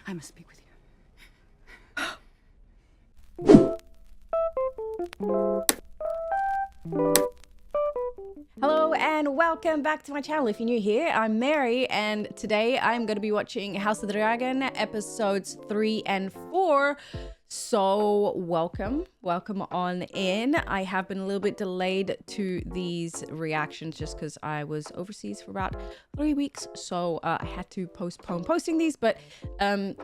I must speak with you. Hello and welcome back to my channel. If you're new here, I'm Mary and today I'm going to be watching House of the Dragon episodes 3 and 4. So welcome on in. I have been a little bit delayed to these reactions just because I was overseas for about 3 weeks, so I had to postpone posting these, but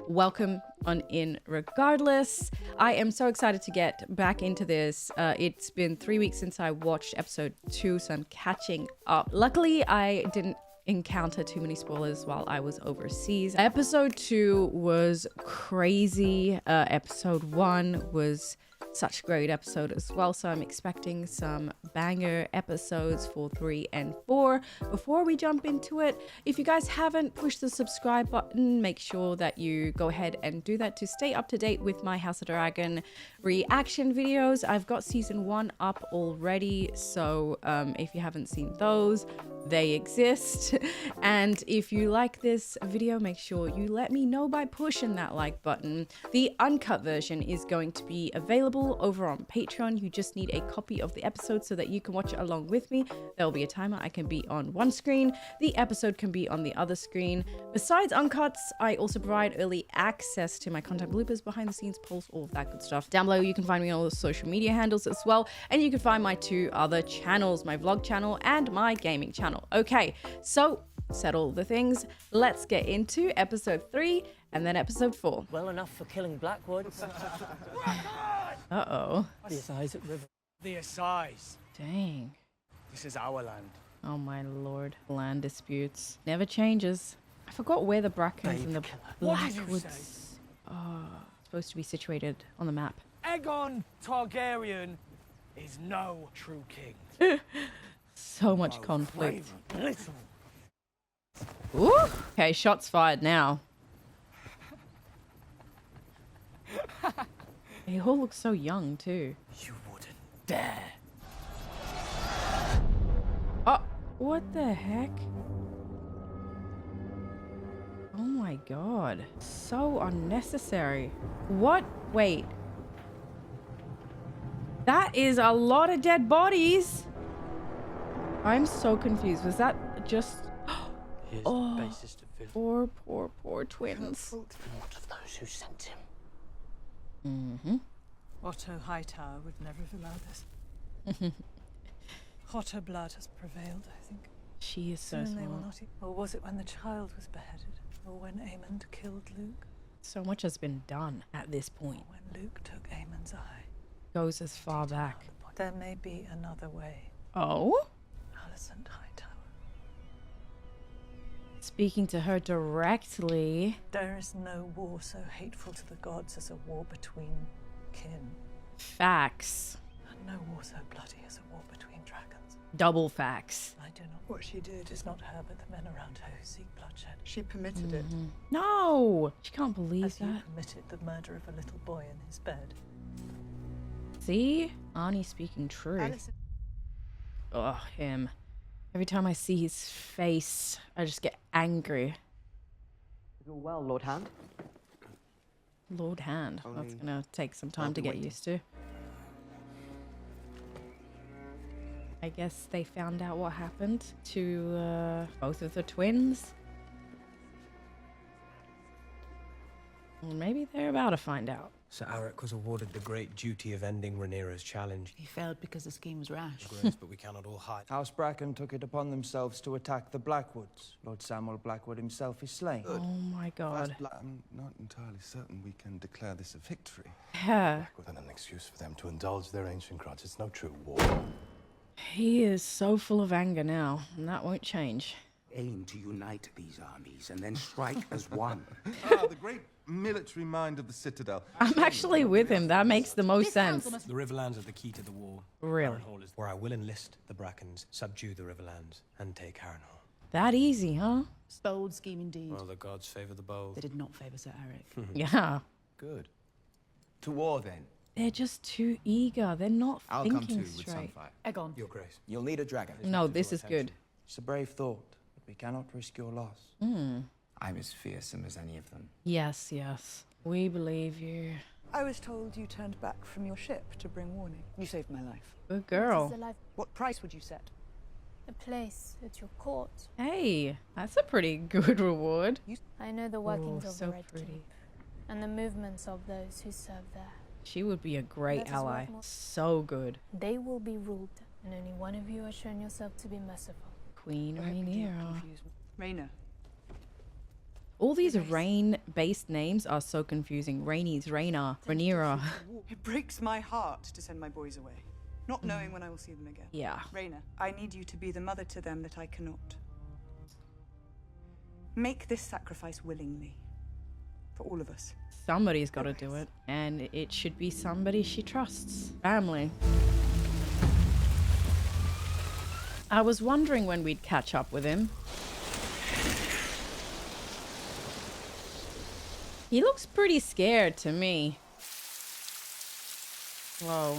welcome on in regardless. I am so excited to get back into this. It's been 3 weeks since I watched episode 2, so I'm catching up. Luckily I didn't encounter too many spoilers while I was overseas. Episode 2 was crazy. Episode 1 was such a great episode as well, so I'm expecting some banger episodes for 3 and 4. Before we jump into it, if you guys haven't pushed the subscribe button, make sure that you go ahead and do that to stay up to date with my House of Dragon reaction videos. I've got season 1 up already, so if you haven't seen those, they exist. And if you like this video, make sure you let me know by pushing that like button. The uncut version is going to be available over on Patreon. You just need a copy of the episode so that you can watch it along with me. There will be a timer. I can be on one screen, the episode can be on the other screen. Besides uncuts, I also provide early access to my content bloopers, behind the scenes polls, all of that good stuff. Down below you can find me on all the social media handles as well, and you can find my 2 other channels, my vlog channel and my gaming channel. Okay, so settle the things, let's get into episode 3 and then episode 4. Well enough for killing Blackwoods. Uh-oh. The Assize at River. The Assize. Dang. This is our land. Oh my lord. Land disputes. Never changes. I forgot where the Brackens and the What did you Blackwoods are supposed to be situated on the map. Aegon Targaryen is no true king. So much conflict. Ooh. Okay, shots fired now. They all look so young too. You wouldn't dare. Oh, what the heck? Oh my god. So unnecessary. What? Wait. That is a lot of dead bodies. I'm so confused. Was that just... Oh, poor twins. Not of those who sent him. Mm-hmm. Otto Hightower would never have allowed this. Hotter blood has prevailed, I think. She is so Soon they will smart. not or was it when the child was beheaded? Or when Aemond killed Luke? So much has been done at this point. Or when Luke took Aemond's eye? Goes as far back. There may be another way. Oh? Alicent Hightower. Speaking to her directly. There is no war so hateful to the gods as a war between kin. Facts. And no war so bloody as a war between dragons. Double facts. I do not. What she did is not her, but the men around her who seek bloodshed. She permitted it. No! She can't believe As you that. permitted the murder of a little boy in his bed. See? Arnie speaking true. Alicent. Oh, him. Every time I see his face, I just get angry. You're well, Lord Hand. Lord Hand. That's gonna take some time to get used to. I guess they found out what happened to both of the twins. Or maybe they're about to find out. Sir Arik was awarded the great duty of ending Rhaenyra's challenge. He failed because the scheme was rash. Grace, but we cannot all hide. House Bracken took it upon themselves to attack the Blackwoods. Lord Samuel Blackwood himself is slain. Oh my god. I'm not entirely certain we can declare this a victory. Yeah. Within an excuse for them to indulge their ancient grudges. It's no true war. He is so full of anger now, and that won't change. Aim to unite these armies and then strike as one. The great military mind of the Citadel. I'm actually with him. That makes the most sense. The Riverlands are the key to the war. Really? Harrenhal is where I will enlist the Brackens, subdue the Riverlands, and take Harrenhal. That easy, huh? Bold scheme indeed. Well, the gods favor the bold. They did not favour Sir Arik. Yeah. Good. To war then. They're just too eager. They're not I'll come thinking too with some straight. fight. Aegon. Your Grace. You'll need a dragon. No, this is good. It's a brave thought, but we cannot risk your loss. I'm as fearsome as any of them. Yes, yes. We believe you. I was told you turned back from your ship to bring warning. You saved my life. Good girl. This is a life, What price would you set? a place at your court. Hey, that's a pretty good reward. I know the workings Ooh, of so the Red pretty. Keep and the movements of those who serve there. She would be a great That is worth ally. more. So good. They will be ruled, and only one of you has shown yourself to be merciful. Queen Rhaenyra. Rhaenyra. All these rain-based names are so confusing. Rhaenys, Rhaenyra, Rhaenyra. It breaks my heart to send my boys away, not knowing when I will see them again. Yeah. Rhaenyra, I need you to be the mother to them that I cannot. Make this sacrifice willingly. For all of us. Somebody's got to do it. And it should be somebody she trusts. Family. I was wondering when we'd catch up with him. He looks pretty scared to me. Whoa.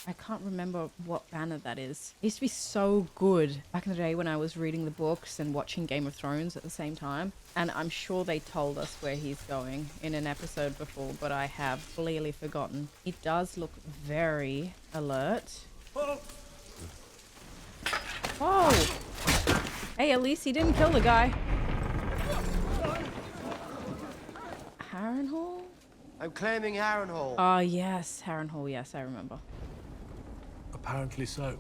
I can't remember what banner that is. It used to be so good back in the day when I was reading the books and watching Game of Thrones at the same time. And I'm sure they told us where he's going in an episode before, but I have clearly forgotten. He does look very alert. Oh! Hey, at least he didn't kill the guy. Harrenhal? I'm claiming Harrenhal. Oh, yes. Harrenhal, yes, I remember. Apparently so.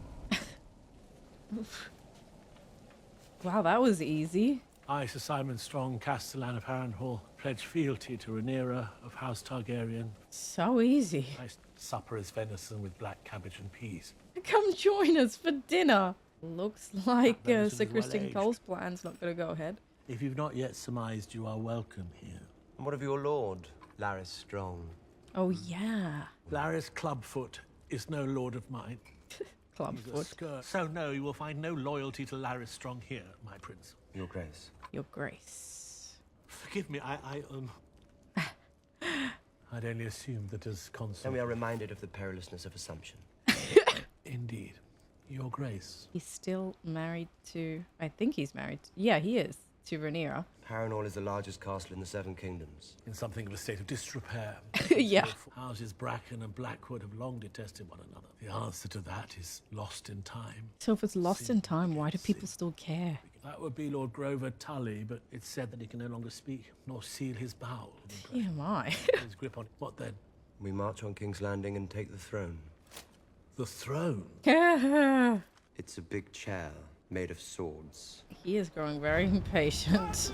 Wow, that was easy. I, Sir Simon Strong, Castellan of Harrenhal, pledge fealty to Rhaenyra of House Targaryen. So easy. Nice supper is venison with black cabbage and peas. Come join us for dinner. Looks like venison Sir is well Criston aged. Cole's plan's not going to go ahead. If you've not yet surmised, you are welcome here. And what of your lord, Larys Strong? Oh, yeah. Larys Clubfoot is no lord of mine. He's a Clubfoot. scourge. So no, you will find no loyalty to Larys Strong here, my prince. Your grace. Your grace. Forgive me, I'd only assumed that as consul. Then we are reminded of the perilousness of assumption. Indeed. Your grace. He's still married to... I think he's married. Yeah, he is. To Rhaenyra. Harrenhal is the largest castle in the Seven Kingdoms. In something of a state of disrepair. Yeah. Houses Bracken and Blackwood have long detested one another. The answer to that is lost in time. So if it's lost in time, why do people still care? That would be Lord Grover Tully, but it's said that he can no longer speak, nor seal his bowels. TMI. His grip on it. What then? We march on King's Landing and take the throne. The throne? It's a big chair made of swords. He is growing very impatient.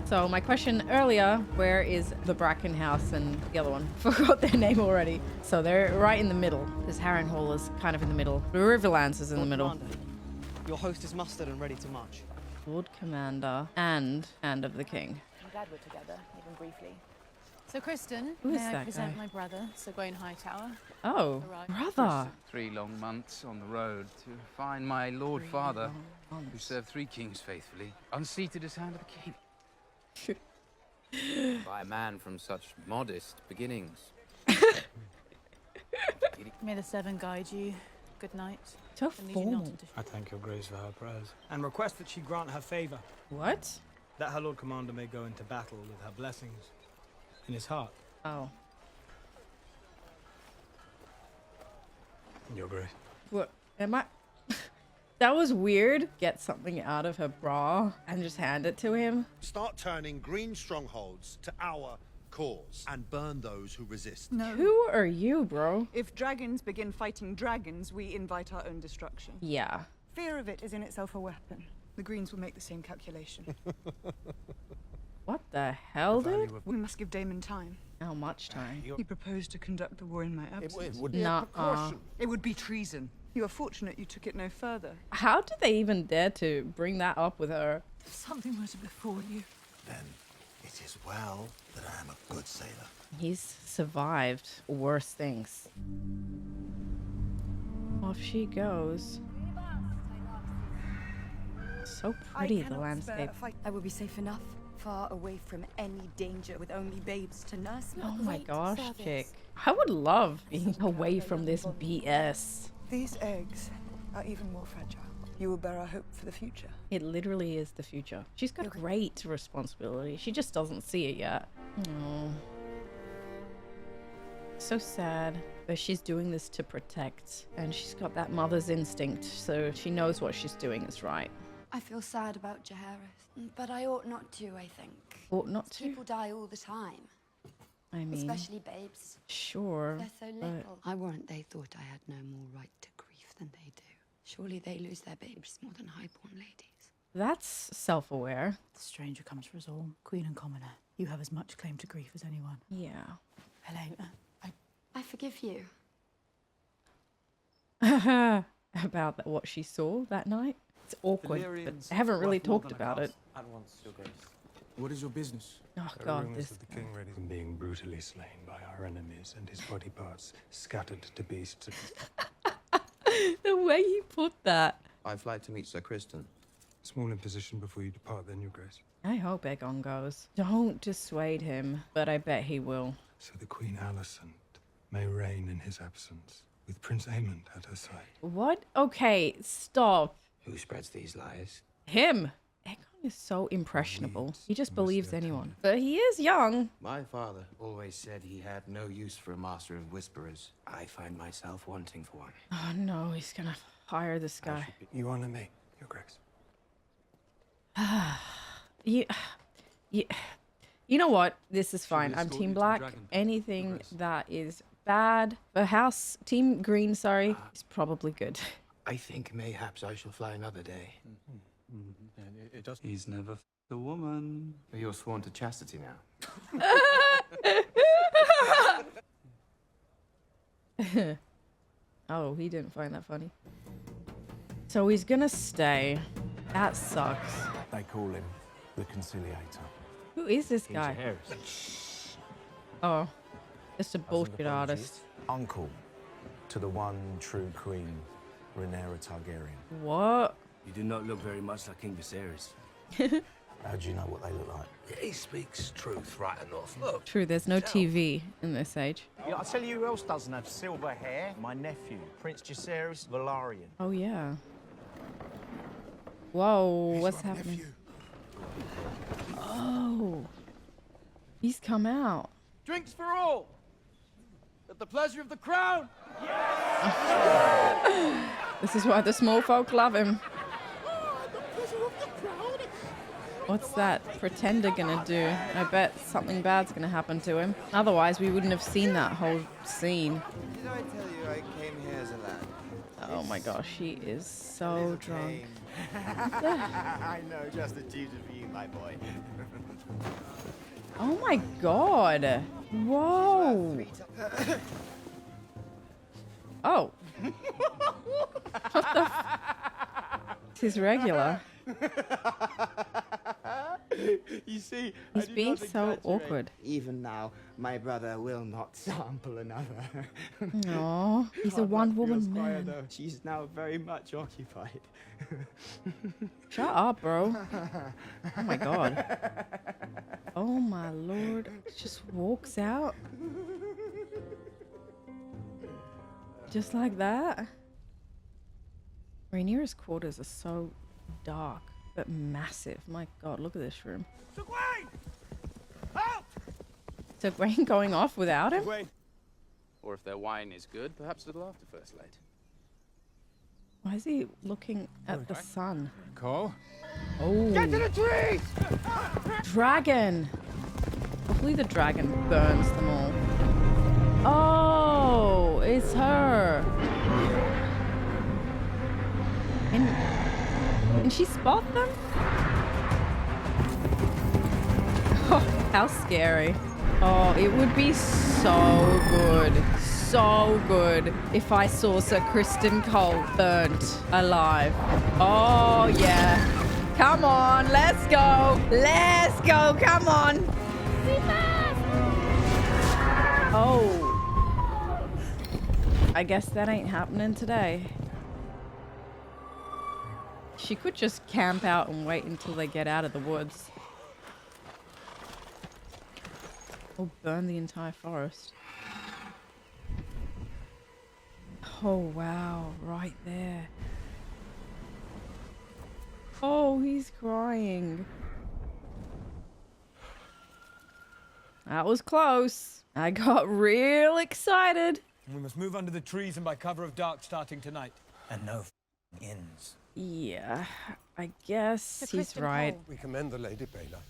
So my question earlier, where is the Bracken house and the other one? Forgot their name already. So they're right in the middle. This Harrenhal is kind of in the middle. The Riverlands is in the middle. Commander, your host is mustered and ready to march. Lord Commander and Hand of the King. I'm glad we're together, even briefly. So, Criston, Who is may I that present guy? my brother, Sir Gawain Hightower? Oh, Arrived. brother. 3 long months on the road to find my lord father, who served 3 kings faithfully, unseated as Hand of the King. By a man from such modest beginnings. May the Seven guide you. Good night. So And lead you not formal. into I thank your grace for her prayers. And request that she grant her favor, What? that her Lord Commander may go into battle with her blessings in his heart. Oh. Your grace. What? Am I... That was weird. Get something out of her bra and just hand it to him. Start turning green strongholds to our cause and burn those who resist. No. Who are you, bro? If dragons begin fighting dragons, we invite our own destruction. Yeah. Fear of it is in itself a weapon. The Greens will make the same calculation. What the hell, dude? We must give Damon time. How much time? He proposed to conduct the war in my absence. would be a Nuh-uh. precaution. It would be treason. You are fortunate you took it no further. How did they even dare to bring that up with her? If something were to befall you. Then it is well that I am a good sailor. He's survived worse things. Off she goes. So pretty, the landscape. I will be safe enough, far away from any danger, with only babes to nurse me. Oh my gosh, chick. I would love being away from this BS. These eggs are even more fragile. You will bear our hope for the future. It literally is the future. She's got great responsibility. She just doesn't see it yet. Oh. So sad. But she's doing this to protect. And she's got that mother's instinct, so she knows what she's doing is right. I feel sad about Jaehaerys, but I ought not to, I think. Ought not to? People die all the time. I mean... Especially babes. Sure. They're so little. I warrant they thought I had no more right to grief than they do. Surely they lose their babes more than highborn ladies. That's self-aware. The stranger comes for us all. Queen and commoner. You have as much claim to grief as anyone. Yeah. Helena, I forgive you. About what she saw that night. It's awkward, but I haven't really talked about it. At once, Your Grace. What is your business? Oh There are god, rumors this of the king ready from being brutally slain by our enemies and his body parts scattered to beasts. the way he put that. I fly to meet Sir Criston. Small imposition before you depart, then, Your Grace. I hope Aegon goes. Don't dissuade him, but I bet he will. So the Queen Alicent may reign in his absence, with Prince Aemond at her side. What? Okay, stop. Who spreads these lies? Him. Aegon is so impressionable. He just believes anyone. But he is young. My father always said he had no use for a master of whisperers. I find myself wanting for one. Oh no, he's gonna hire this guy. You honor me, Your Grace. You know what? This is fine. I'm Team Black. Anything that is bad for House Team Green, sorry, is probably good. I think mayhaps I shall fly another day. It does. He's never the woman. You're sworn to chastity now. Oh, he didn't find that funny. So he's gonna stay. That sucks. They call him the Conciliator. Who is this guy? Oh, just a bullshit artist. Uncle to the one true queen, Rhaenyra Targaryen. What? You do not look very much like King Viserys. How do you know what they look like? He speaks truth right enough. Look. True, there's no TV in this age. Yeah, I'll tell you who else doesn't have silver hair. My nephew, Prince Jaehaerys Velaryon. Oh, yeah. Whoa, what's happening? Oh. He's come out. Drinks for all! At the pleasure of the crown! This is why the small folk love him. What's that pretender gonna do? I bet something bad's gonna happen to him. Otherwise, we wouldn't have seen that whole scene. Did I tell you I came here as a lad? Oh my gosh, he is so drunk. I know, just the tutor for you, my boy. Oh my god. Whoa. Oh. What the This is regular. You see, he's being so awkward. Even now, my brother will not sample another. No, he's a one-woman man. Though. She's now very much occupied. Shut up, bro. Oh my god. Oh my lord. Just walks out. Just like that. Rhaenyra's quarters are so dark, but massive. My god, look at this room. Sir Gawain! Help! So Gawain going off without him? Or if their wine is good, perhaps a little after first light. Why is he looking at the sun? Cole? Oh. Get to the trees! Dragon! Hopefully the dragon burns them all. Oh, it's her. Can she spot them? Oh, how scary. Oh, it would be so good if I saw Sir Criston Cole burnt alive. Oh, yeah. Come on, let's go. Let's go, come on. Oh. I guess that ain't happening today. She could just camp out and wait until they get out of the woods. Or burn the entire forest. Oh wow, right there. Oh, he's crying. That was close. I got real excited. We must move under the trees and by cover of dark starting tonight. And no inns. Yeah, I guess he's right. We commend the Lady Baela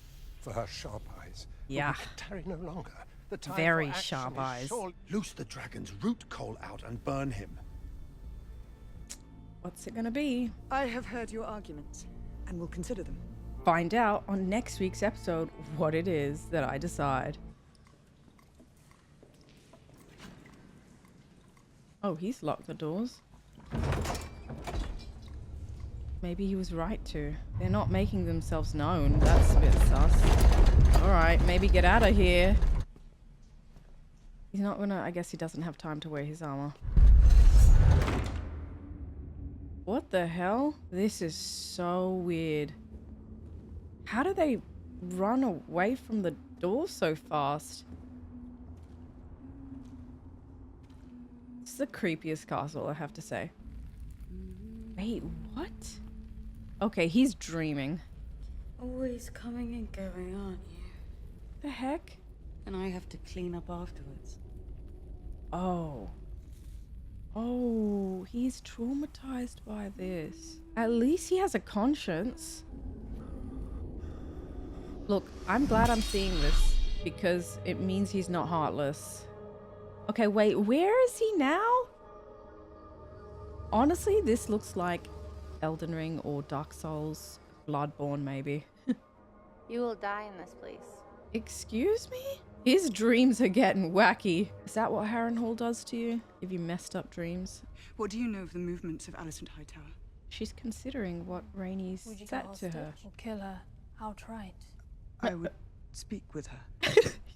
for her sharp eyes. Yeah. But we can tarry no longer. The time Very for action sharp is eyes. surely- Loose the dragon's root coal out and burn him. What's it gonna be? I have heard your arguments and will consider them. Find out on next week's episode what it is that I decide. Oh, he's locked the doors. Maybe he was right to. They're not making themselves known. That's a bit sus. Alright, maybe get out of here. He's not gonna... I guess he doesn't have time to wear his armor. What the hell? This is so weird. How do they run away from the door so fast? It's the creepiest castle, I have to say. Wait, what? Okay, he's dreaming. Always coming and going, aren't you? The heck? And I have to clean up afterwards. Oh. Oh, he's traumatized by this. At least he has a conscience. Look, I'm glad I'm seeing this because it means he's not heartless. Okay, wait, where is he now? Honestly, this looks like Elden Ring or Dark Souls, Bloodborne maybe. You will die in this place. Excuse me? His dreams are getting wacky. Is that what Harrenhal does to you? Give you messed up dreams? What do you know of the movements of Alicent Hightower? She's considering what Rhaenys Would you said go to her. hostage or kill her outright? I would speak with her.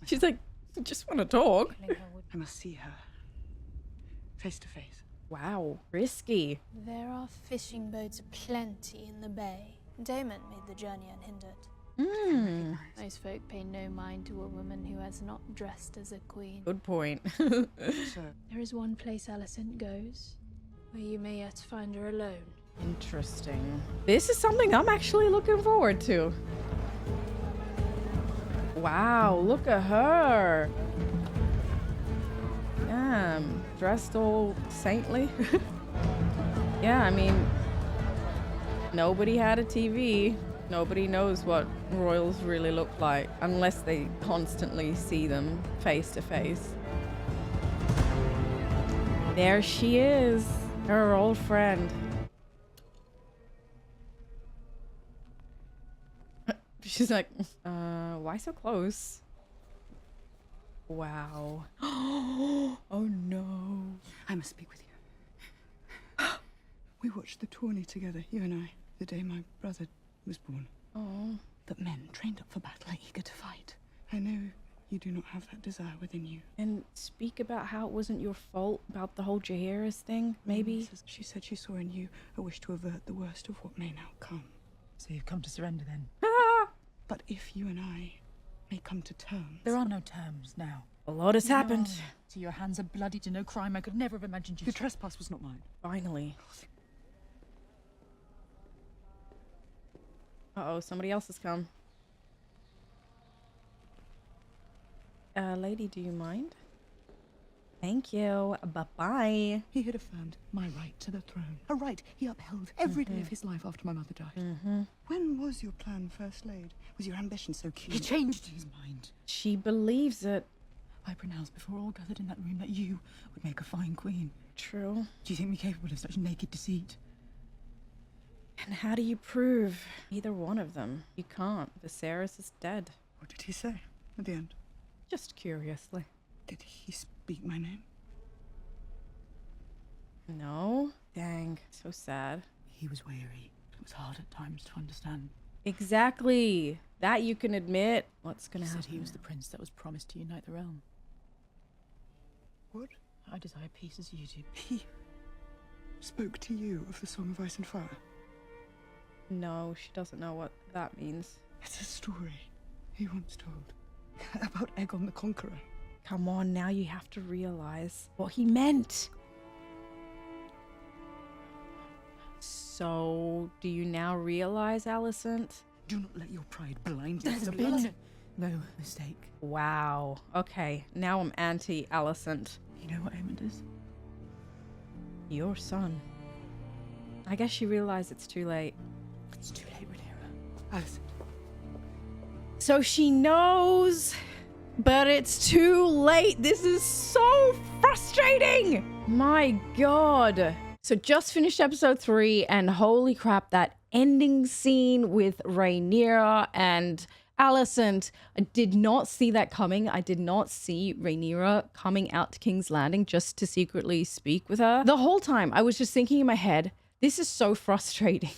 She's like, I just want to talk. I must see her. Face to face. Wow, risky. There are fishing boats aplenty in the bay. Damon made the journey unhindered. Most folk pay no mind to a woman who has not dressed as a queen. Good point. There is one place Alicent goes, where you may yet find her alone. Interesting. This is something I'm actually looking forward to. Wow, look at her. Damn, dressed all saintly. Yeah, I mean, nobody had a TV. Nobody knows what royals really look like unless they constantly see them face to face. There she is, her old friend. She's like, why so close? Wow. Oh no. I must speak with you. We watched the tourney together, you and I, the day my brother was born. Oh. But men trained up for battle are eager to fight. I know you do not have that desire within you. And speak about how it wasn't your fault about the whole Jaehaerys thing, maybe? She said she saw in you a wish to avert the worst of what may now come. So you've come to surrender then? But if you and I may come to terms... There are no terms now. A lot has happened. So your hands are bloody to no crime I could never have imagined you. The trespass was not mine. Finally. Uh-oh, somebody else has come. Lady, do you mind? Thank you. Bye-bye. He had affirmed my right to the throne. A right he upheld every day of his life after my mother died. When was your plan first laid? Was your ambition so keen? He changed his mind. She believes it. I pronounced before all gathered in that room that you would make a fine queen. True. Do you think me capable of such naked deceit? And how do you prove either one of them? You can't. Viserys is dead. What did he say at the end? Just curiously. Did he speak my name? No. Dang. So sad. He was weary. It was hard at times to understand. Exactly. That you can admit. What's gonna happen? He said he was the prince that was promised to unite the realm. What? I desire peace as you do. He spoke to you of the Song of Ice and Fire? No, she doesn't know what that means. It's a story he once told about Aegon the Conqueror. Come on, now you have to realize what he meant. So, do you now realize, Alicent? Do not let your pride blind you. There's been no mistake. Wow. Okay, now I'm anti-Alicent. You know what Aemond is? Your son. I guess she realized it's too late. It's too late, Rhaenyra. Alicent. So she knows, but it's too late. This is so frustrating. My God. So just finished episode 3, and holy crap, that ending scene with Rhaenyra and Alicent. I did not see that coming. I did not see Rhaenyra coming out to King's Landing just to secretly speak with her. The whole time I was just thinking in my head, this is so frustrating.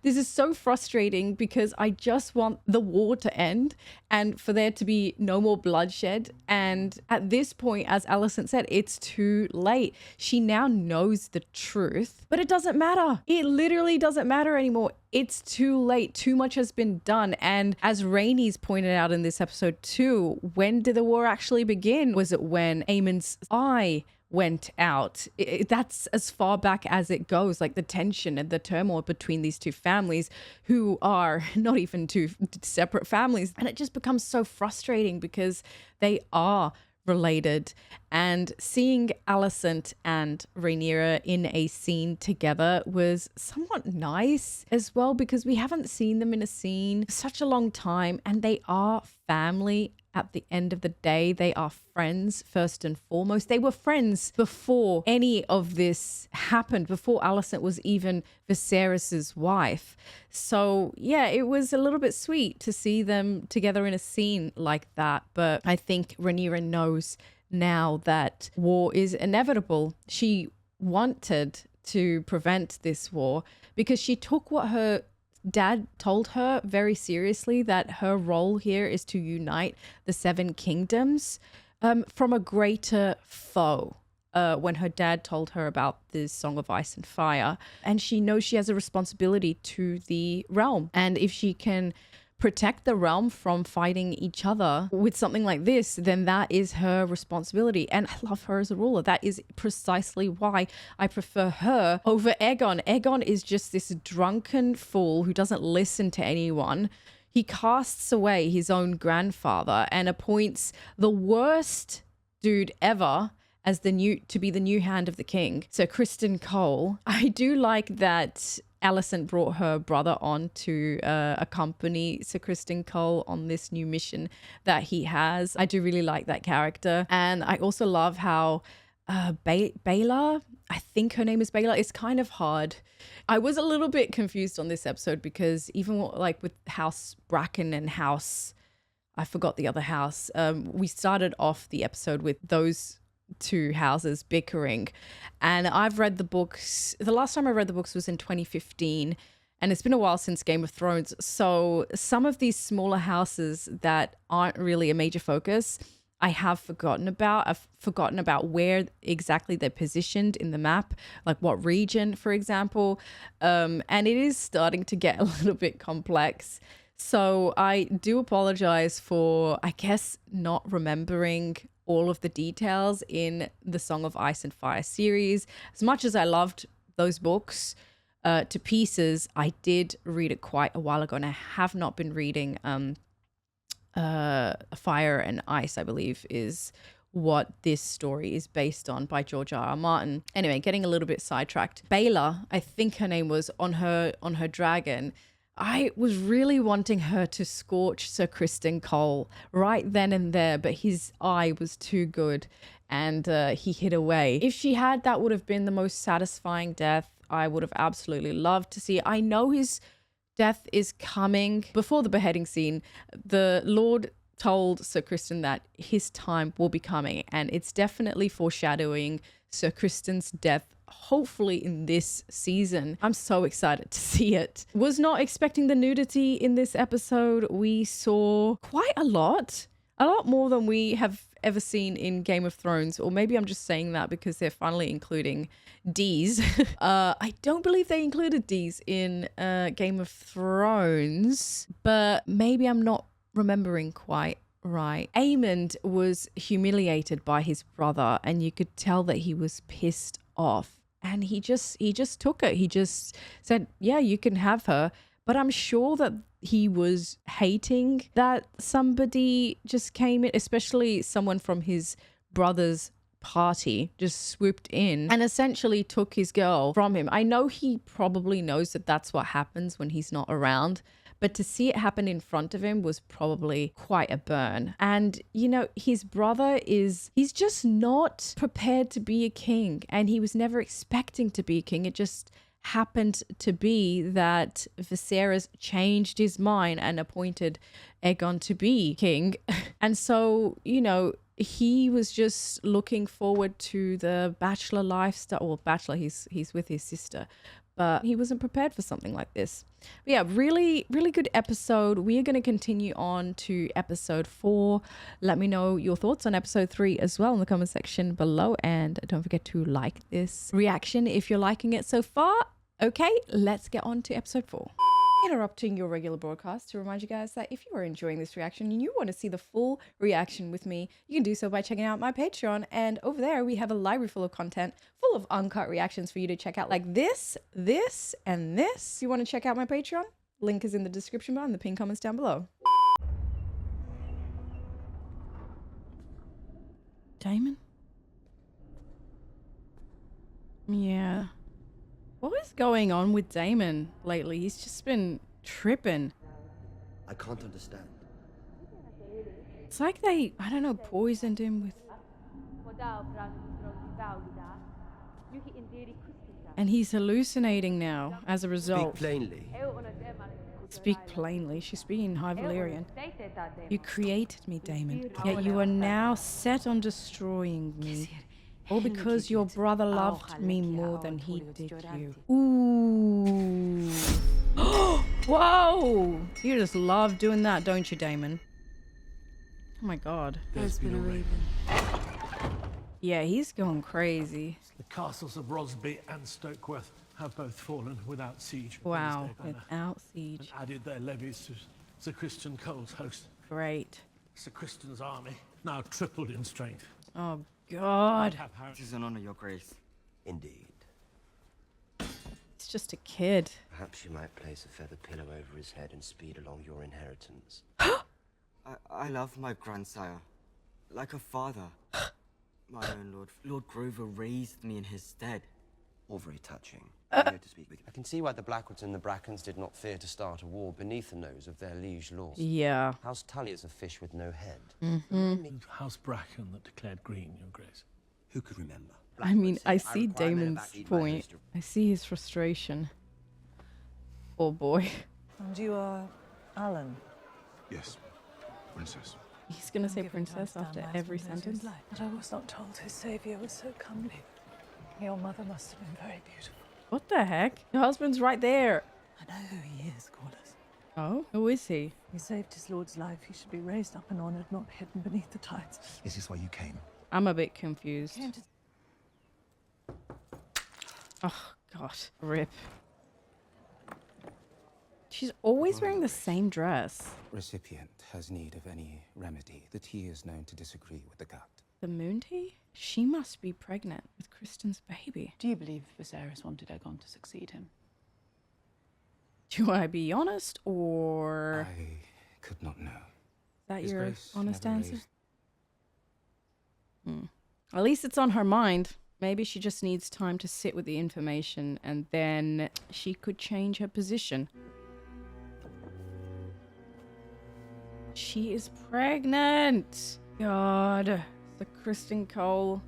This is so frustrating because I just want the war to end and for there to be no more bloodshed. And at this point, as Alicent said, it's too late. She now knows the truth, but it doesn't matter. It literally doesn't matter anymore. It's too late. Too much has been done. And as Rhaenys pointed out in this episode too, when did the war actually begin? Was it when Aemond's eye went out? That's as far back as it goes, like the tension and the turmoil between these two families who are not even two separate families. And it just becomes so frustrating because they are related. And seeing Alicent and Rhaenyra in a scene together was somewhat nice as well, because we haven't seen them in a scene for such a long time, and they are family. At the end of the day, they are friends first and foremost. They were friends before any of this happened, before Alicent was even Viserys's wife. So yeah, it was a little bit sweet to see them together in a scene like that. But I think Rhaenyra knows now that war is inevitable. She wanted to prevent this war because she took what her dad told her very seriously, that her role here is to unite the 7 kingdoms from a greater foe. When her dad told her about the Song of Ice and Fire, and she knows she has a responsibility to the realm, and if she can protect the realm from fighting each other with something like this, then that is her responsibility. And I love her as a ruler. That is precisely why I prefer her over Aegon. Aegon is just this drunken fool who doesn't listen to anyone. He casts away his own grandfather and appoints the worst dude ever as the new hand of the king. So Criston Cole. I do like that Alicent brought her brother on to accompany Sir Criston Cole on this new mission that he has. I do really like that character. And I also love how Baela, I think her name is Baela, it's kind of hard. I was a little bit confused on this episode because even like with House Bracken and House, I forgot the other house, we started off the episode with those 2 houses bickering, and I've read the books. The last time I read the books was in 2015, and it's been a while since Game of Thrones, so some of these smaller houses that aren't really a major focus I have forgotten about. I've forgotten about where exactly they're positioned in the map, like what region, for example, and it is starting to get a little bit complex. So I do apologize for, I guess, not remembering all of the details in the Song of Ice and Fire series. As much as I loved those books to pieces, I did read it quite a while ago, and I have not been reading Fire and Ice, I believe, is what this story is based on, by George R.R. Martin. Anyway, getting a little bit sidetracked. Baela, I think her name was, on her dragon, I was really wanting her to scorch Sir Criston Cole right then and there, but his eye was too good and he hid away. If she had, that would have been the most satisfying death. I would have absolutely loved to see. I know his death is coming. Before the beheading scene, the Lord told Sir Criston that his time will be coming, and it's definitely foreshadowing Sir Criston's death, hopefully in this season. I'm so excited to see it. Was not expecting the nudity in this episode. We saw quite a lot more than we have ever seen in Game of Thrones, or maybe I'm just saying that because they're finally including D's. I don't believe they included D's in Game of Thrones, but maybe I'm not remembering quite right. Aemond was humiliated by his brother, and you could tell that he was pissed off. And he just took it. He just said, yeah, you can have her. But I'm sure that he was hating that somebody just came in, especially someone from his brother's party just swooped in and essentially took his girl from him. I know he probably knows that that's what happens when he's not around, but to see it happen in front of him was probably quite a burn. And, you know, his brother he's just not prepared to be a king, and he was never expecting to be a king. It just happened to be that Viserys changed his mind and appointed Aegon to be king. And so, you know, he was just looking forward to the bachelor lifestyle. Well, bachelor, he's with his sister, but he wasn't prepared for something like this. But yeah, really, really good episode. We are going to continue on to episode 4. Let me know your thoughts on episode 3 as well in the comment section below. And don't forget to like this reaction if you're liking it so far. Okay, let's get on to episode 4. Interrupting your regular broadcast to remind you guys that if you are enjoying this reaction and you want to see the full reaction with me, you can do so by checking out my Patreon. And over there, we have a library full of content, full of uncut reactions for you to check out, like this, and this. If you want to check out my Patreon, link is in the description bar and the pinned comments down below. Damon? Yeah. What is going on with Damon lately? He's just been tripping. I can't understand. It's like they, I don't know, poisoned him with... And he's hallucinating now as a result. Speak plainly. Speak plainly. She's speaking High Valyrian. You created me, Damon, yet you are now set on destroying me. All because your brother loved me more than he did you. Ooh. Whoa! You just love doing that, don't you, Damon? Oh my god. There's been a raven. Yeah, he's going crazy. The castles of Rosby and Stokeworth have both fallen without siege. Wow, without siege. And added their levies to Sir Criston Cole's host. Great. Sir Criston's army now tripled in strength. Oh god. It is an honor, Your Grace. Indeed. It's just a kid. Perhaps you might place a feather pillow over his head and speed along your inheritance. I love my grandsire. Like a father. My own Lord Grover raised me in his stead. All very touching. I'm here to speak with you. I can see why the Blackwoods and the Brackens did not fear to start a war beneath the nose of their liege lord. Yeah. House Tully is a fish with no head. House Bracken that declared green, Your Grace. Who could remember? I mean, I see Damon's point. I see his frustration. Oh boy. And you are Alan? Yes, Princess. He's gonna say princess after every sentence. But I was not told his saviour was so comely. Your mother must have been very beautiful. What the heck? Your husband's right there. I know who he is, Corliss. Oh? Who is he? He saved his lord's life. He should be raised up and honoured, not hidden beneath the tides. Is this why you came? I'm a bit confused. Oh, God. Rip. She's always wearing the same dress. Recipient has need of any remedy. The tea is known to disagree with the gut. The moon tea? She must be pregnant with Criston's baby. Do you believe Viserys wanted Aegon to succeed him? Do I be honest, or... I could not know. Is that His your Grace honest never answer? raised- At least it's on her mind. Maybe she just needs time to sit with the information, and then she could change her position. She is pregnant! God. The Criston Cole.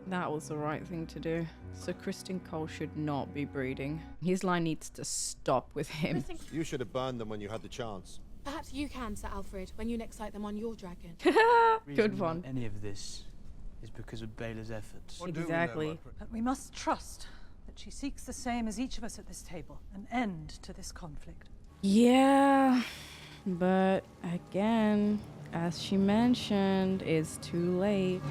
That was the right thing to do. So Criston Cole should not be breeding. His line needs to stop with him. You should have burned them when you had the chance. Perhaps you can, Sir Alfred, when you next sight them on your dragon. Good one. Any of this is because of Baela's efforts. Exactly. But we must trust that she seeks the same as each of us at this table, an end to this conflict. Yeah, but again, as she mentioned, it's too late.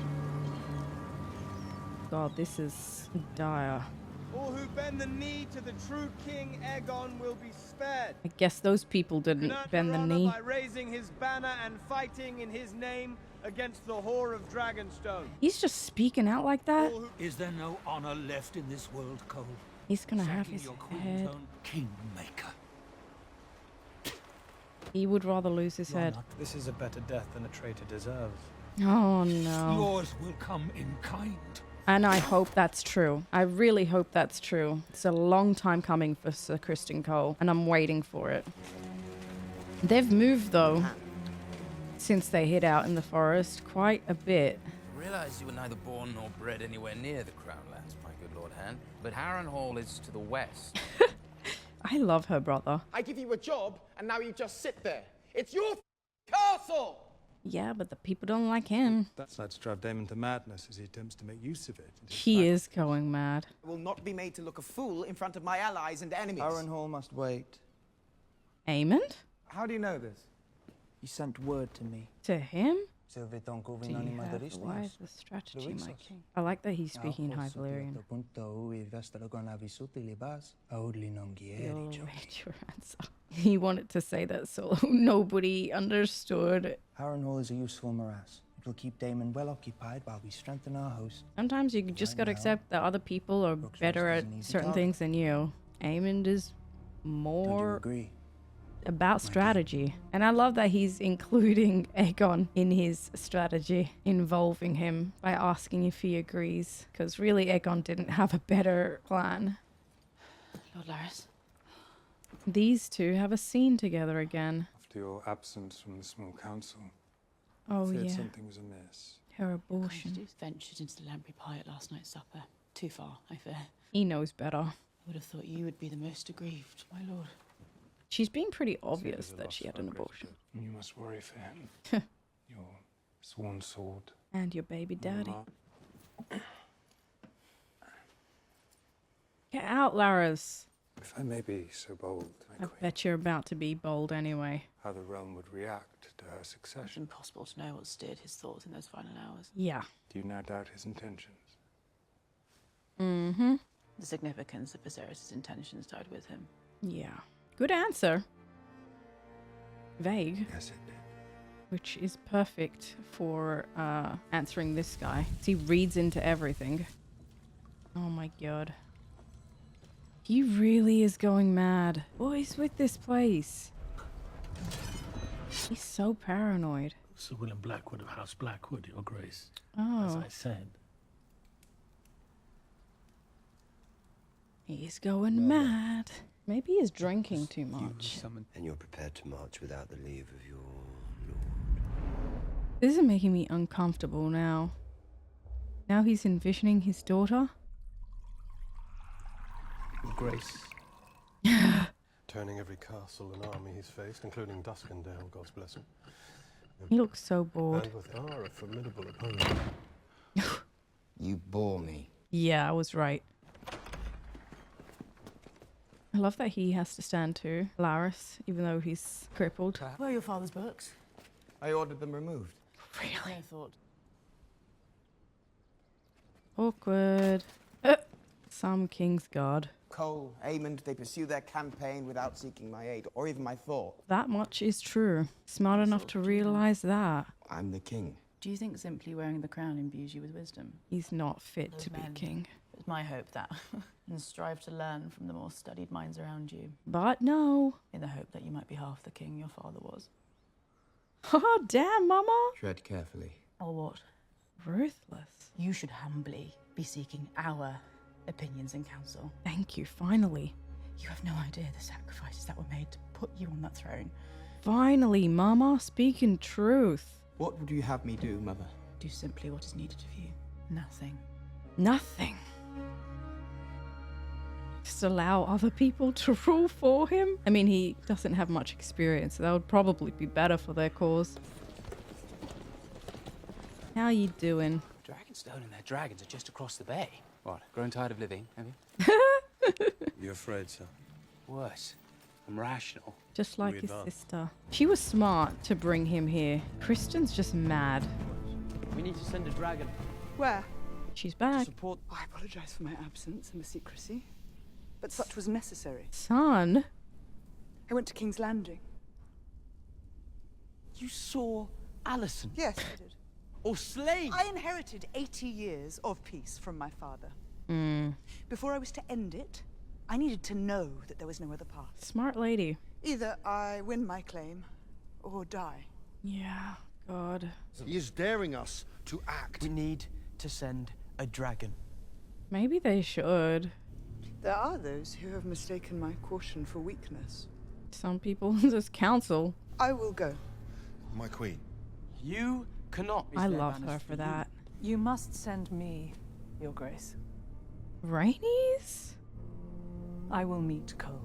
God, this is dire. All who bend the knee to the true King Aegon will be spared. I guess those people didn't bend the knee. By raising his banner and fighting in his name, against the whore of Dragonstone. He's just speaking out like that. Is there no honor left in this world, Cole? He's gonna have Sacking his your queen's head. own kingmaker. He would rather lose his head. This is a better death than a traitor deserves. Oh no. Yours will come in kind. And I hope that's true. I really hope that's true. It's a long time coming for Sir Criston Cole, and I'm waiting for it. They've moved, though, since they hid out in the forest, quite a bit. I realized you were neither born nor bred anywhere near the Crownlands, my good Lord Hand. But Harrenhal is to the west. I love her brother. I give you a job, and now you just sit there. It's your castle! Yeah, but the people don't like him. That's drive Damon to madness as he attempts to make use of it. He is going mad. I will not be made to look a fool in front of my allies and enemies. Harrenhal must wait. Aemond? How do you know this? He sent word to me. To him? Do you have wise the strategy, my king? I like that he's speaking High Valyrian. He wanted to say that so nobody understood. Harrenhal is a useful morass. It will keep Damon well occupied while we strengthen our host. Sometimes you just gotta accept that other people are better at certain things than you. Aemond is more about strategy. And I love that he's including Aegon in his strategy, involving him by asking if he agrees. Because really, Aegon didn't have a better plan. Lord Larys. These two have a scene together again. After your absence from the small council, Oh, I feared yeah. something was amiss. Her abortion. Ventured into the lamprey pie at last night's supper. Too far, I fear. He knows better. I would have thought you would be the most aggrieved, my lord. She's been pretty obvious that she had an abortion. You must worry for him. Your sworn sword. And your baby daddy. Get out, Larys. If I may be so bold, I bet you're about to be bold anyway. how the realm would react to her succession. It's impossible to know what steered his thoughts in those final hours. Yeah. Do you now doubt his intentions? Mm-hmm. The significance of Viserys' intentions died with him. Yeah. Good answer. Vague. Yes, it did. Which is perfect for answering this guy. He reads into everything. Oh my god. He really is going mad. What is with this place? He's so paranoid. Sir William Blackwood of House Blackwood, Your Grace. Oh. As I said. He's going mad. Maybe he's drinking too much. And you're prepared to march without the leave of your This is making me uncomfortable now. Now he's envisioning his daughter. Your Grace. Turning every castle and army he's faced, including Duskendale, God's bless him. He looks so bored. And with a formidable opponent. You bore me. Yeah, I was right. I love that he has to stand too, Larys, even though he's crippled. Where are your father's books? I ordered them removed. Really? No thought. Awkward. Some king's guard. Cole, Aemond, they pursue their campaign without seeking my aid, or even my thought. That much is true. Smart enough to realize that. I'm the king. Do you think simply wearing the crown imbues you with wisdom? He's not fit to be men. king. It's my hope that, and strive to learn from the more studied minds around you. But no. In the hope that you might be half the king your father was. Oh, damn, Mama. Tread carefully. Or what? Ruthless. You should humbly be seeking our opinions in council. Thank you, finally. You have no idea the sacrifices that were made to put you on that throne. Finally, Mama, speaking truth. What would you have me do, Mother? Do simply what is needed of you. Nothing. Nothing. Just allow other people to rule for him? I mean, he doesn't have much experience, so that would probably be better for their cause. How you doing? Dragonstone and their dragons are just across the bay. What, grown tired of living, have you? You afraid, sir? Worse. I'm rational. Just like his sister. She was smart to bring him here. Criston's just mad. We need to send a dragon. Where? She's back. Support. I apologize for my absence and the secrecy, but such was necessary. Son? I went to King's Landing. You saw Alicent? Yes, I did. or slain. I inherited 80 years of peace from my father. Before I was to end it, I needed to know that there was no other path. Smart lady. Either I win my claim or die. Yeah, God. He is daring us to act. We need to send a dragon. Maybe they should. There are those who have mistaken my caution for weakness. Some people just counsel. I will go. My queen. You cannot. I love her for that. You must send me, Your Grace. Rhaenys? I will meet Cole.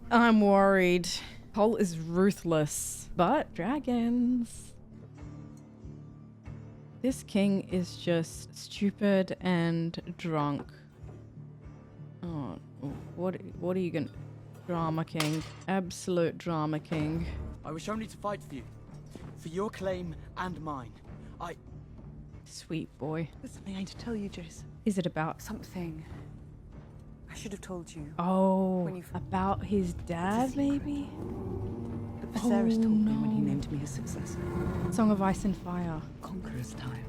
I'm worried. Cole is ruthless, but dragons. This king is just stupid and drunk. Oh, what are you gonna... Drama king. Absolute drama king. I wish only to fight for you. For your claim and mine. Sweet boy. There's something I need to tell you, Jace. Is it about... Something I should have told you. Oh, about his dad, maybe? But Viserys told me when he named me his successor. Song of Ice and Fire. Conqueror's time.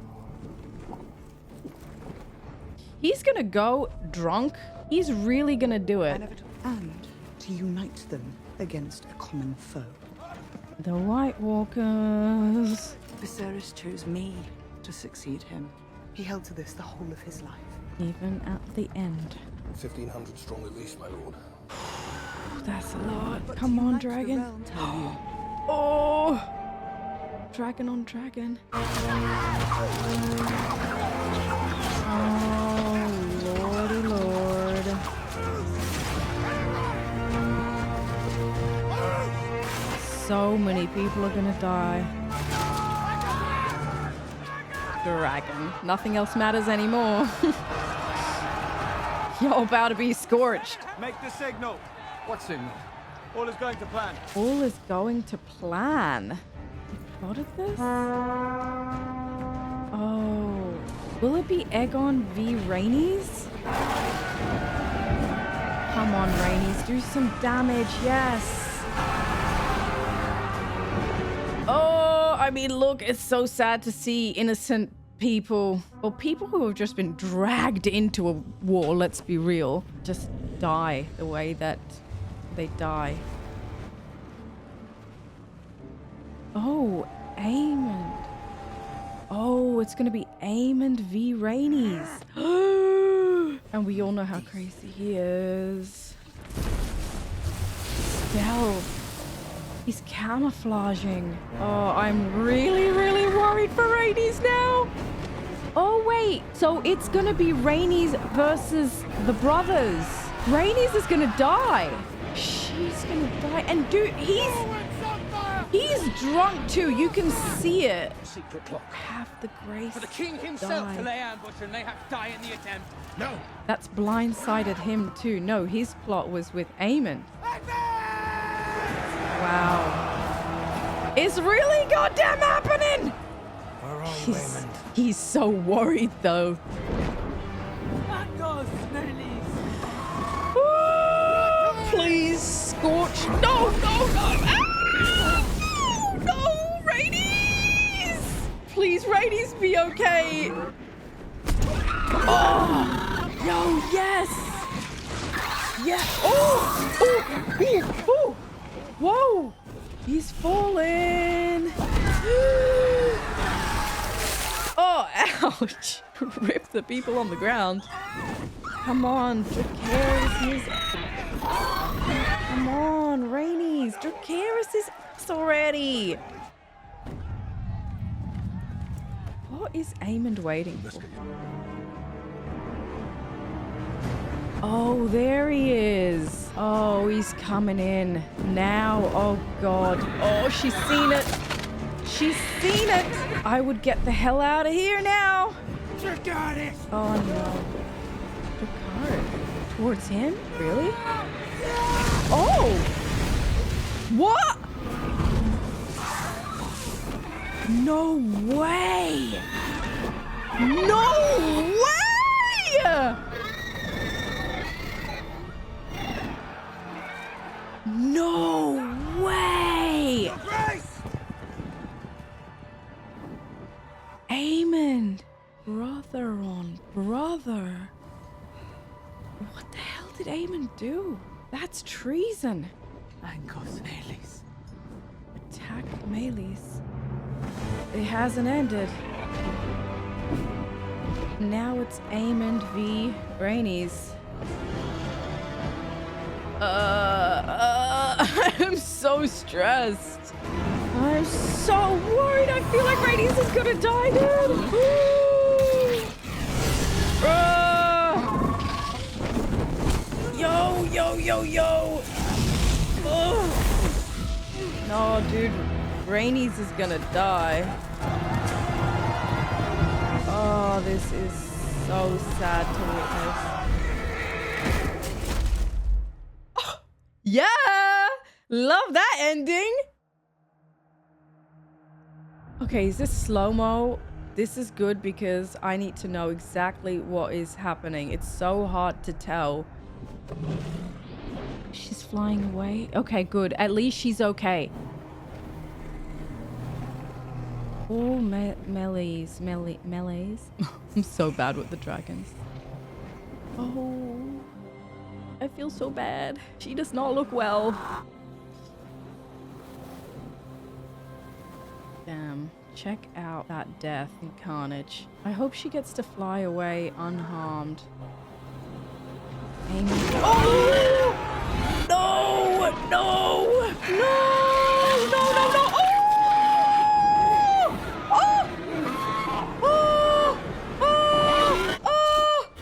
He's gonna go drunk. He's really gonna do it. And to unite them against a common foe. The White Walkers. Viserys chose me to succeed him. He held to this the whole of his life. Even at the end. 1,500 strong at least, my lord. That's a lot. Come on, dragon. Oh! Dragon on dragon. Oh, lordy lord. So many people are gonna die. Dragon. Nothing else matters anymore. You're about to be scorched. Make the signal. What signal? All is going to plan. All is going to plan. They plotted this? Oh. Will it be Aegon v. Rhaenys? Come on, Rhaenys. Do some damage. Yes. Oh, I mean, look, it's so sad to see innocent people, or people who have just been dragged into a war, let's be real, just die the way that they die. Oh, Aemond. Oh, it's gonna be Aemond v. Rhaenys. And we all know how crazy he is. Stealth. He's camouflaging. Oh, I'm really, really worried for Rhaenys now. Oh, wait. So it's going to be Rhaenys versus the brothers. Rhaenys is going to die. She's going to die. And dude, he's drunk too. You can see it. Secret clock. Have the grace. For the king himself to lay ambush and mayhap die in the attempt. No. That's blindsided him too. No, his plot was with Aemond. Wow. It's really goddamn happening! Where are you, Aemond? He's so worried though. Please, Scorch. No, no, no! Ah! No, Rhaenys! Please, Rhaenys, be okay. Oh! No, yes! Yeah. Oh! Oh! Oh! Oh! Whoa! He's falling! Oh, ouch! Rip the people on the ground. Come on, Dracarys is... Come on, Rhaenys! Dracarys is already! What is Aemond waiting for? Oh, there he is. Oh, he's coming in now. Oh, God. Oh, she's seen it. She's seen it. I would get the hell out of here now. Dracarys! Oh, no. Dracarys? Towards him? Really? Oh! What? No way! No way! No way! Brother on brother. What the hell did Aemond do? That's treason. Angos Melis. Attack Melis. It hasn't ended. Now it's Aemond v Rhaenys. I'm so stressed. I'm so worried. I feel like Rhaenys is gonna die, dude. Yo. No, dude. Rhaenys is gonna die. Oh, this is so sad to witness. Oh, yeah! Love that ending! Okay, is this slow-mo? This is good because I need to know exactly what is happening. It's so hard to tell. She's flying away. Okay, good. At least she's okay. Oh, melees. I'm so bad with the dragons. Oh, I feel so bad. She does not look well. Damn. Check out that death and carnage. I hope she gets to fly away unharmed. Aemond. Oh! No!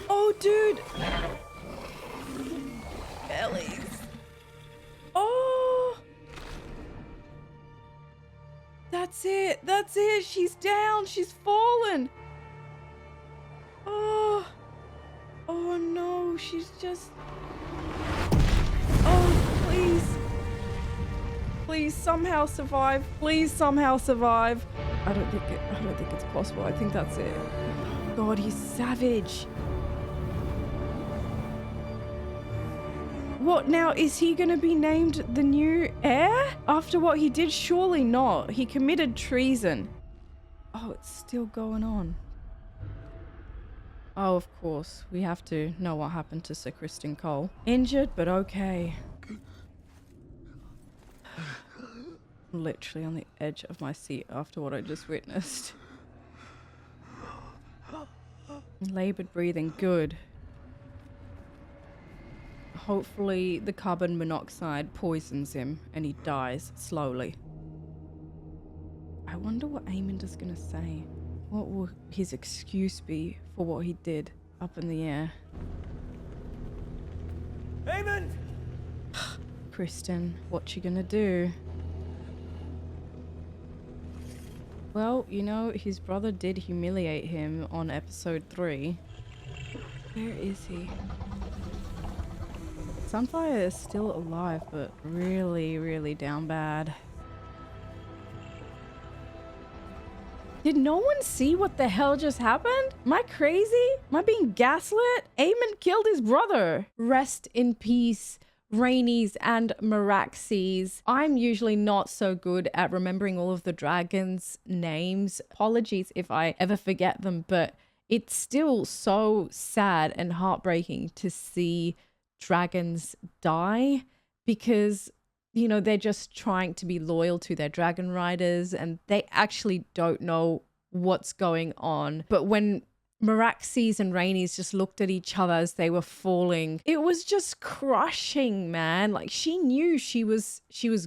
Oh, dude. Bellies. Oh. That's it. She's down. She's fallen. Oh no. She's just... Oh, please somehow survive. I don't think it's possible. I think that's it. God, he's savage. What now? Is he gonna be named the new heir after what he did? Surely not. He committed treason. Oh, it's still going on. Oh, of course. We have to know what happened to Sir Criston Cole. Injured, but okay. I'm literally on the edge of my seat after what I just witnessed. Labored breathing, good. Hopefully the carbon monoxide poisons him and he dies slowly. I wonder what Aemond is gonna say. What will his excuse be for what he did up in the air? Aemond! Criston, what you gonna do? Well, you know, his brother did humiliate him on episode 3. Where is he? Sunfire is still alive, but really, really down bad. Did no one see what the hell just happened? Am I crazy? Am I being gaslit? Aemond killed his brother. Rest in peace, Rhaenys and Meraxes. I'm usually not so good at remembering all of the dragons' names. Apologies if I ever forget them, but it's still so sad and heartbreaking to see dragons die because, you know, they're just trying to be loyal to their dragon riders and they actually don't know what's going on. But when Meraxes and Rhaenys just looked at each other as they were falling, it was just crushing, man. Like, she knew she was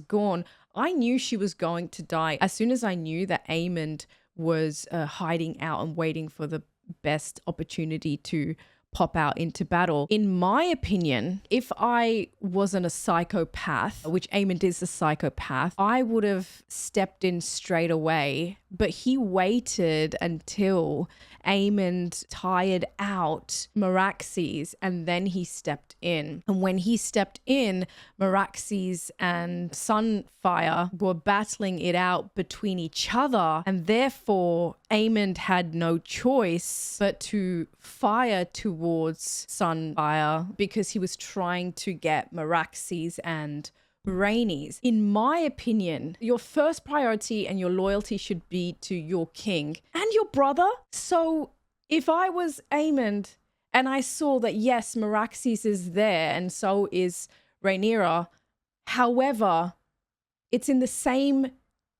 gone. I knew she was going to die. As soon as I knew that Aemond was hiding out and waiting for the best opportunity to pop out into battle. In my opinion, if I wasn't a psychopath, which Aemond is a psychopath, I would have stepped in straight away. But he waited until Aemond tired out Meraxes and then he stepped in. And when he stepped in, Meraxes and Sunfire were battling it out between each other, and therefore Aemond had no choice but to fire towards Sunfire because he was trying to get Meraxes and Rhaenys. In my opinion, your first priority and your loyalty should be to your king and your brother. So if I was Aemond and I saw that, yes, Meraxes is there and so is Rhaenyra, however, it's in the same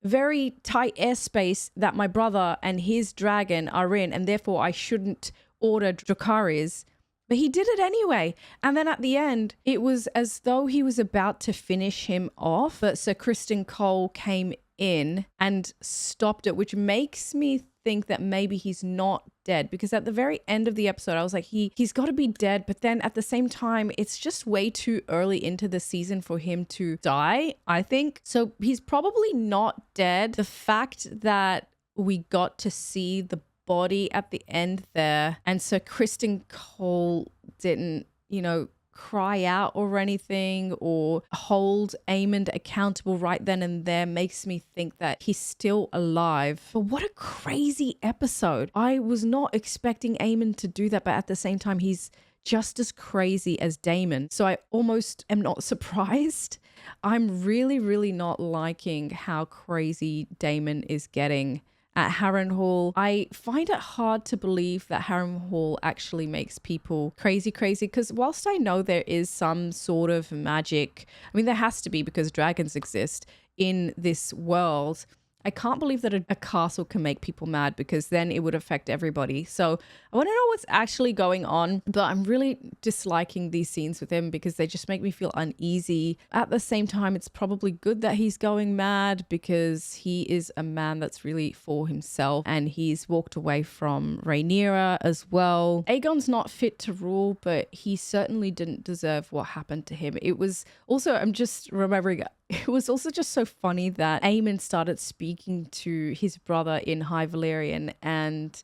very tight airspace that my brother and his dragon are in, and therefore I shouldn't order Dracarys. But he did it anyway. And then at the end, it was as though he was about to finish him off, but Sir Criston Cole came in and stopped it, which makes me think that maybe he's not dead, because at the very end of the episode I was like, he's got to be dead, but then at the same time it's just way too early into the season for him to die, I think. So he's probably not dead. The fact that we got to see the body at the end there and Sir Criston Cole didn't, you know, cry out or anything or hold Aemond accountable right then and there makes me think that he's still alive. But what a crazy episode. I was not expecting Aemond to do that, but at the same time he's just as crazy as Damon, so I almost am not surprised. I'm really not liking how crazy Damon is getting at Harrenhal. I find it hard to believe that Harrenhal actually makes people crazy, because whilst I know there is some sort of magic, I mean, there has to be because dragons exist in this world, I can't believe that a castle can make people mad, because then it would affect everybody. So I want to know what's actually going on, but I'm really disliking these scenes with him because they just make me feel uneasy. At the same time, it's probably good that he's going mad because he is a man that's really for himself and he's walked away from Rhaenyra as well. Aegon's not fit to rule, but he certainly didn't deserve what happened to him. It was also, I'm just remembering, it was also just so funny that Aemond started speaking to his brother in High Valyrian and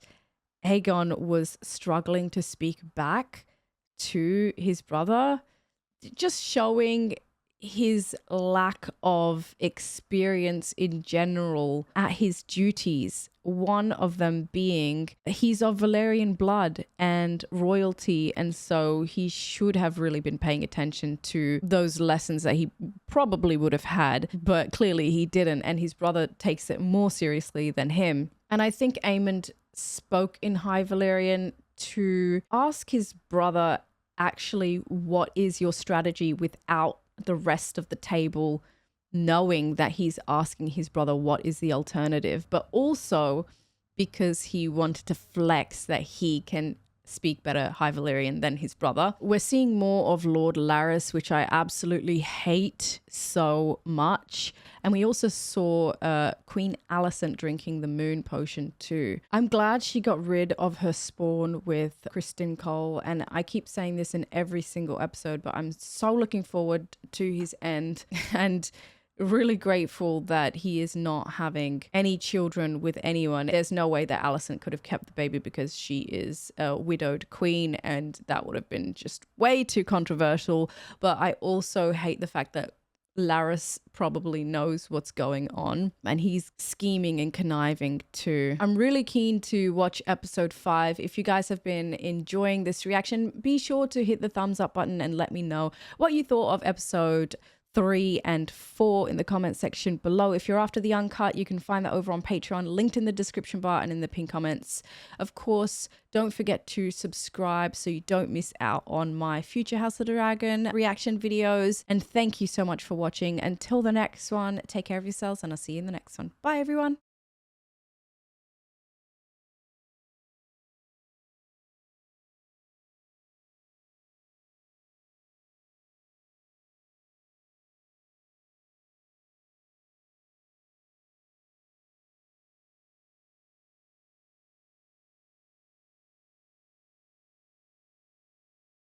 Aegon was struggling to speak back to his brother, just showing his lack of experience in general at his duties. One of them being he's of Valyrian blood and royalty, and so he should have really been paying attention to those lessons that he probably would have had, but clearly he didn't, and his brother takes it more seriously than him. And I think Aemond spoke in High Valyrian to ask his brother, actually, what is your strategy without the rest of the table knowing that he's asking his brother what is the alternative, but also because he wanted to flex that he can speak better High Valyrian than his brother. We're seeing more of Lord Larys, which I absolutely hate so much. And we also saw Queen Alicent drinking the moon potion too. I'm glad she got rid of her spawn with Criston Cole, and I keep saying this in every single episode, but I'm so looking forward to his end and really grateful that he is not having any children with anyone. There's no way that Alicent could have kept the baby because she is a widowed queen, and that would have been just way too controversial. But I also hate the fact that Larys probably knows what's going on and he's scheming and conniving too. I'm really keen to watch episode 5. If you guys have been enjoying this reaction, be sure to hit the thumbs up button and let me know what you thought of episode 3 and 4 in the comment section below. If you're after the uncut, you can find that over on Patreon, linked in the description bar and in the pinned comments. Of course, don't forget to subscribe so you don't miss out on my future House of the Dragon reaction videos. And thank you so much for watching. Until the next one, take care of yourselves and I'll see you in the next one. Bye everyone.